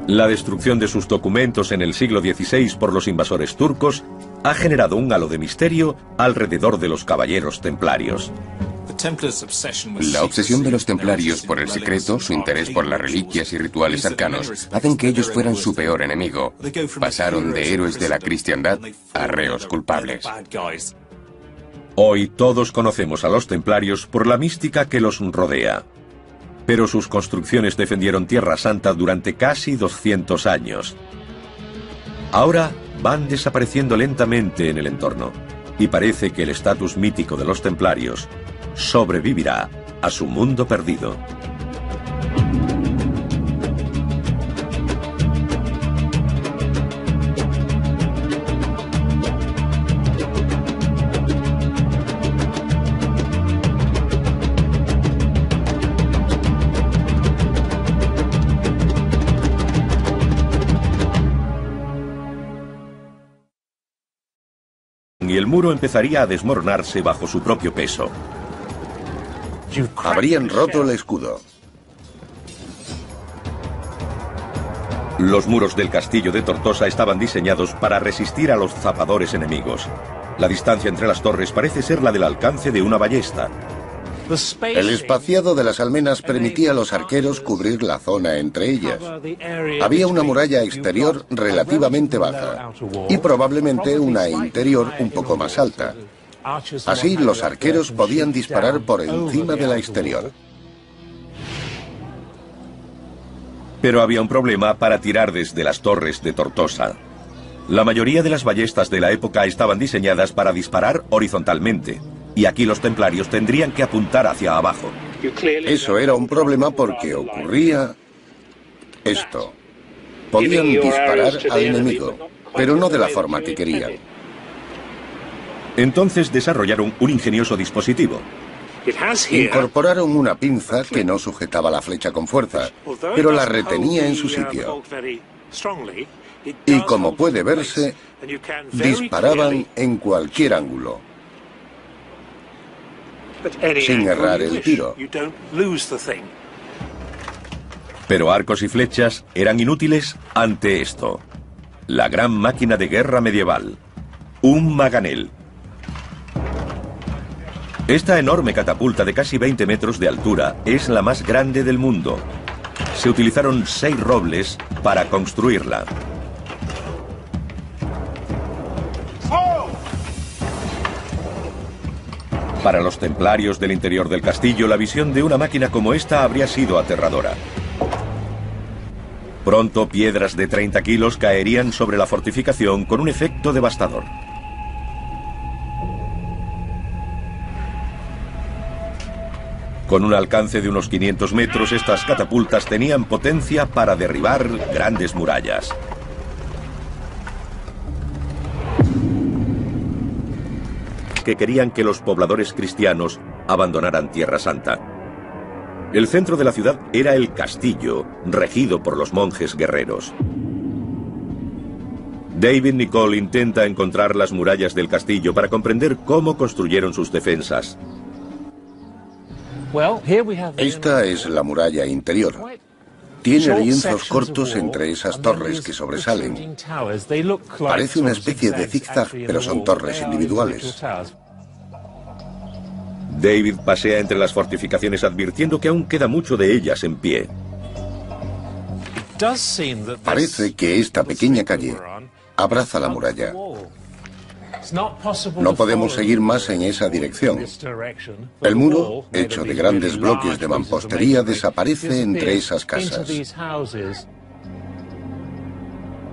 La destrucción de sus documentos en el siglo XVI por los invasores turcos ha generado un halo de misterio alrededor de los caballeros templarios. La obsesión de los templarios por el secreto, su interés por las reliquias y rituales arcanos, hacen que ellos fueran su peor enemigo. Pasaron de héroes de la cristiandad a reos culpables. Hoy todos conocemos a los templarios por la mística que los rodea. Pero sus construcciones defendieron Tierra Santa durante casi 200 años. Ahora van desapareciendo lentamente en el entorno, y parece que el estatus mítico de los templarios sobrevivirá a su mundo perdido. Y el muro empezaría a desmoronarse bajo su propio peso. Habrían roto el escudo. Los muros del castillo de Tortosa estaban diseñados para resistir a los zapadores enemigos. La distancia entre las torres parece ser la del alcance de una ballesta. El espaciado de las almenas permitía a los arqueros cubrir la zona entre ellas. Había una muralla exterior relativamente baja y probablemente una interior un poco más alta. Así los arqueros podían disparar por encima de la exterior. Pero había un problema para tirar desde las torres de Tortosa. La mayoría de las ballestas de la época estaban diseñadas para disparar horizontalmente, y aquí los templarios tendrían que apuntar hacia abajo. Eso era un problema porque ocurría esto. Podían disparar al enemigo, pero no de la forma que querían. Entonces desarrollaron un ingenioso dispositivo. Incorporaron una pinza que no sujetaba la flecha con fuerza, pero la retenía en su sitio. Y como puede verse, disparaban en cualquier ángulo, sin errar el tiro. Pero arcos y flechas eran inútiles ante esto. La gran máquina de guerra medieval. Un maganel. Esta enorme catapulta de casi 20 metros de altura es la más grande del mundo. Se utilizaron 6 robles para construirla. Para los templarios del interior del castillo, la visión de una máquina como esta habría sido aterradora. Pronto, piedras de 30 kilos caerían sobre la fortificación con un efecto devastador. Con un alcance de unos 500 metros, estas catapultas tenían potencia para derribar grandes murallas. Que querían que los pobladores cristianos abandonaran Tierra Santa. El centro de la ciudad era el castillo, regido por los monjes guerreros. David Nicol intenta encontrar las murallas del castillo para comprender cómo construyeron sus defensas. Esta es la muralla interior. Tiene lienzos cortos entre esas torres que sobresalen. Parece una especie de zigzag, pero son torres individuales. David pasea entre las fortificaciones advirtiendo que aún queda mucho de ellas en pie. Parece que esta pequeña calle abraza la muralla. No podemos seguir más en esa dirección. El muro, hecho de grandes bloques de mampostería, desaparece entre esas casas.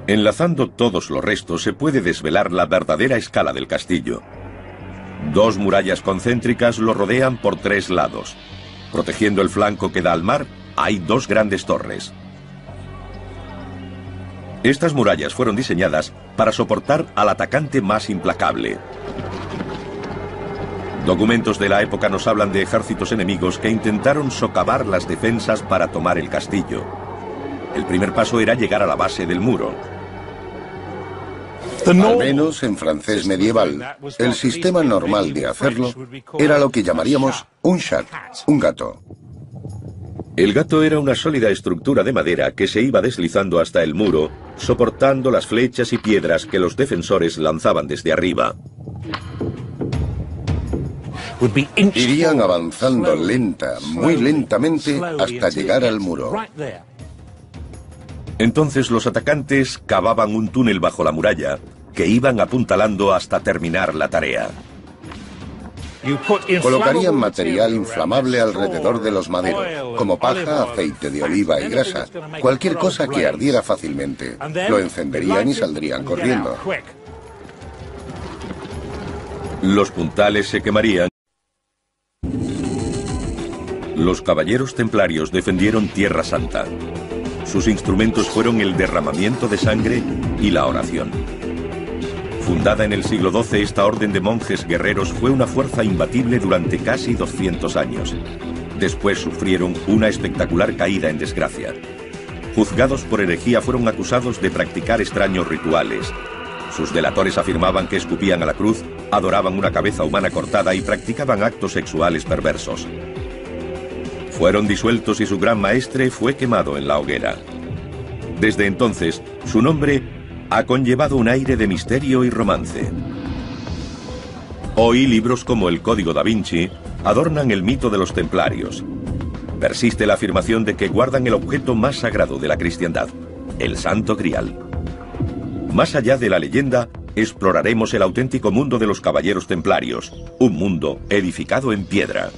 Enlazando todos los restos se puede desvelar la verdadera escala del castillo. 2 murallas concéntricas lo rodean por 3 lados. Protegiendo el flanco que da al mar, hay 2 grandes torres. Estas murallas fueron diseñadas para soportar al atacante más implacable. Documentos de la época nos hablan de ejércitos enemigos que intentaron socavar las defensas para tomar el castillo. El primer paso era llegar a la base del muro. Al menos en francés medieval, el sistema normal de hacerlo era lo que llamaríamos un chat, un gato. El gato era una sólida estructura de madera que se iba deslizando hasta el muro, soportando las flechas y piedras que los defensores lanzaban desde arriba. Irían avanzando muy lentamente, hasta llegar al muro. Entonces los atacantes cavaban un túnel bajo la muralla, que iban apuntalando hasta terminar la tarea. Colocarían material inflamable alrededor de los maderos, como paja, aceite de oliva y grasa, cualquier cosa que ardiera fácilmente. Lo encenderían y saldrían corriendo. Los puntales se quemarían. Los caballeros templarios defendieron Tierra Santa. Sus instrumentos fueron el derramamiento de sangre y la oración. Fundada en el siglo XII, esta orden de monjes guerreros fue una fuerza imbatible durante casi 200 años. Después sufrieron una espectacular caída en desgracia. Juzgados por herejía, fueron acusados de practicar extraños rituales. Sus delatores afirmaban que escupían a la cruz, adoraban una cabeza humana cortada y practicaban actos sexuales perversos. Fueron disueltos y su gran maestre fue quemado en la hoguera. Desde entonces, su nombre ha conllevado un aire de misterio y romance. Hoy, libros como el Código da Vinci adornan el mito de los templarios. Persiste la afirmación de que guardan el objeto más sagrado de la cristiandad, el Santo Grial. Más allá de la leyenda, exploraremos el auténtico mundo de los caballeros templarios, un mundo edificado en piedra.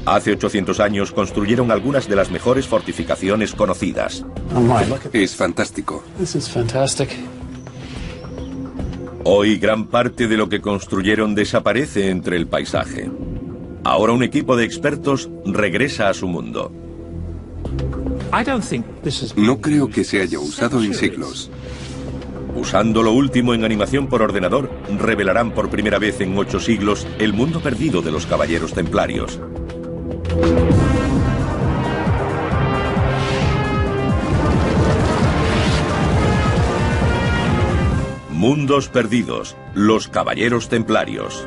Hace 800 años construyeron algunas de las mejores fortificaciones conocidas. Es fantástico. Hoy gran parte de lo que construyeron desaparece entre el paisaje. Ahora un equipo de expertos regresa a su mundo. No creo que se haya usado en siglos. Usando lo último en animación por ordenador, revelarán por primera vez en 8 siglos el mundo perdido de los caballeros templarios. Mundos perdidos, los caballeros templarios.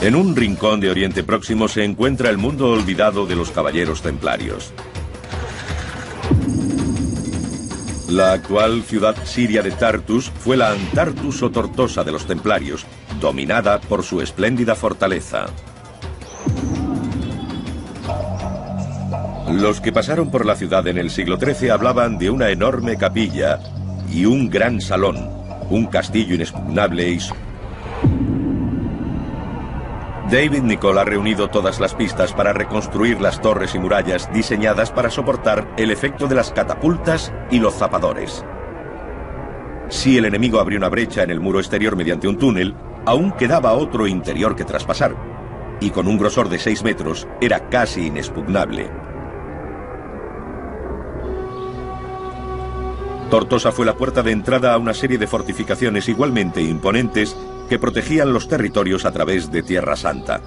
En un rincón de Oriente Próximo se encuentra el mundo olvidado de los caballeros templarios. La actual ciudad siria de Tartus fue la Antartus o Tortosa de los templarios, dominada por su espléndida fortaleza. Los que pasaron por la ciudad en el siglo XIII hablaban de una enorme capilla y un gran salón, un castillo inexpugnable y... David Nicol ha reunido todas las pistas para reconstruir las torres y murallas diseñadas para soportar el efecto de las catapultas y los zapadores. Si el enemigo abrió una brecha en el muro exterior mediante un túnel, aún quedaba otro interior que traspasar, y con un grosor de 6 metros era casi inexpugnable. Tortosa fue la puerta de entrada a una serie de fortificaciones igualmente imponentes que protegían los territorios a través de Tierra Santa.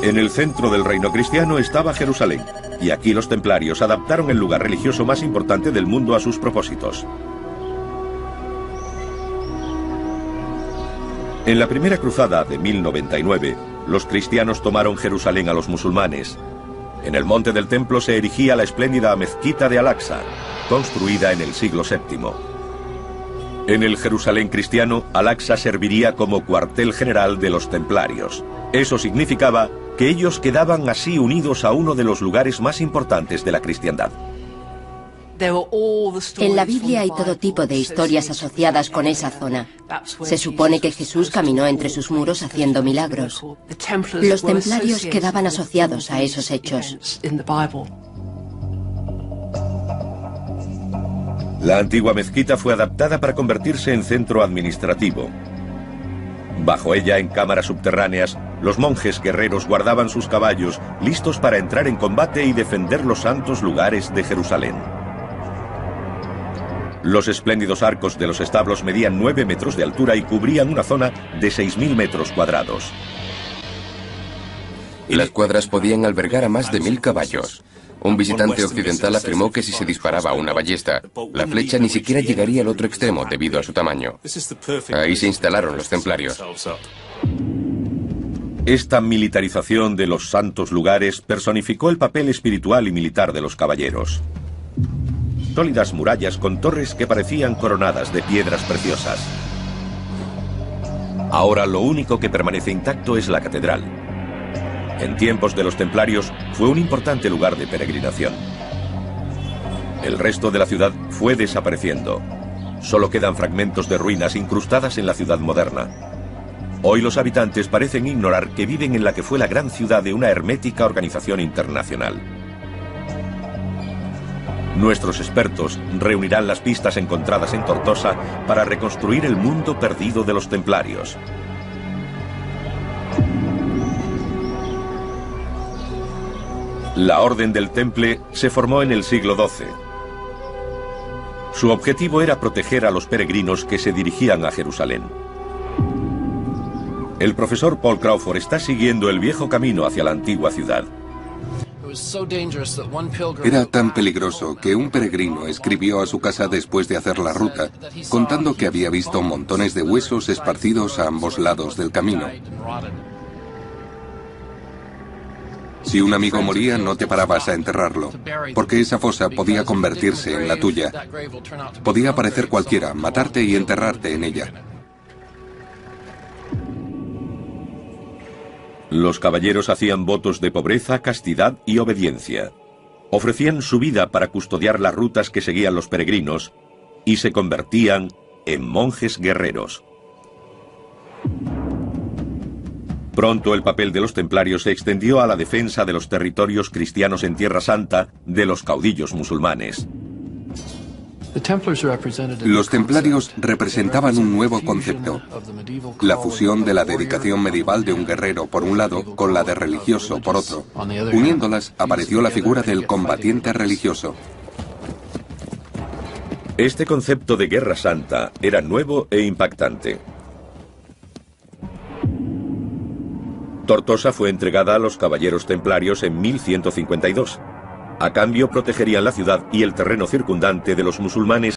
En el centro del reino cristiano estaba Jerusalén, y aquí los templarios adaptaron el lugar religioso más importante del mundo a sus propósitos. En la primera cruzada de 1099, los cristianos tomaron Jerusalén a los musulmanes. En el monte del templo se erigía la espléndida mezquita de Al-Aqsa, construida en el siglo VII. En el Jerusalén cristiano, Al-Aqsa serviría como cuartel general de los templarios. Eso significaba que ellos quedaban así unidos a uno de los lugares más importantes de la cristiandad. En la Biblia hay todo tipo de historias asociadas con esa zona. Se supone que Jesús caminó entre sus muros haciendo milagros. Los templarios quedaban asociados a esos hechos. La antigua mezquita fue adaptada para convertirse en centro administrativo. Bajo ella, en cámaras subterráneas, los monjes guerreros guardaban sus caballos, listos para entrar en combate y defender los santos lugares de Jerusalén. Los espléndidos arcos de los establos medían 9 metros de altura y cubrían una zona de 6.000 metros cuadrados. Las cuadras podían albergar a más de 1000 caballos. Un visitante occidental afirmó que si se disparaba una ballesta, la flecha ni siquiera llegaría al otro extremo debido a su tamaño. Ahí se instalaron los templarios. Esta militarización de los santos lugares personificó el papel espiritual y militar de los caballeros. Sólidas murallas con torres que parecían coronadas de piedras preciosas. Ahora lo único que permanece intacto es la catedral. En tiempos de los templarios fue un importante lugar de peregrinación. El resto de la ciudad fue desapareciendo. Solo quedan fragmentos de ruinas incrustadas en la ciudad moderna. Hoy los habitantes parecen ignorar que viven en la que fue la gran ciudad de una hermética organización internacional. Nuestros expertos reunirán las pistas encontradas en Tortosa para reconstruir el mundo perdido de los templarios. La Orden del Temple se formó en el siglo XII. Su objetivo era proteger a los peregrinos que se dirigían a Jerusalén. El profesor Paul Crawford está siguiendo el viejo camino hacia la antigua ciudad. Era tan peligroso que un peregrino escribió a su casa después de hacer la ruta, contando que había visto montones de huesos esparcidos a ambos lados del camino. Si un amigo moría, no te parabas a enterrarlo, porque esa fosa podía convertirse en la tuya. Podía aparecer cualquiera, matarte y enterrarte en ella. Los caballeros hacían votos de pobreza, castidad y obediencia. Ofrecían su vida para custodiar las rutas que seguían los peregrinos y se convertían en monjes guerreros. Pronto el papel de los templarios se extendió a la defensa de los territorios cristianos en Tierra Santa de los caudillos musulmanes. Los templarios representaban un nuevo concepto, la fusión de la dedicación medieval de un guerrero por un lado con la de religioso por otro. Uniéndolas apareció la figura del combatiente religioso. Este concepto de guerra santa era nuevo e impactante. Tortosa fue entregada a los caballeros templarios en 1152. A cambio protegerían la ciudad y el terreno circundante de los musulmanes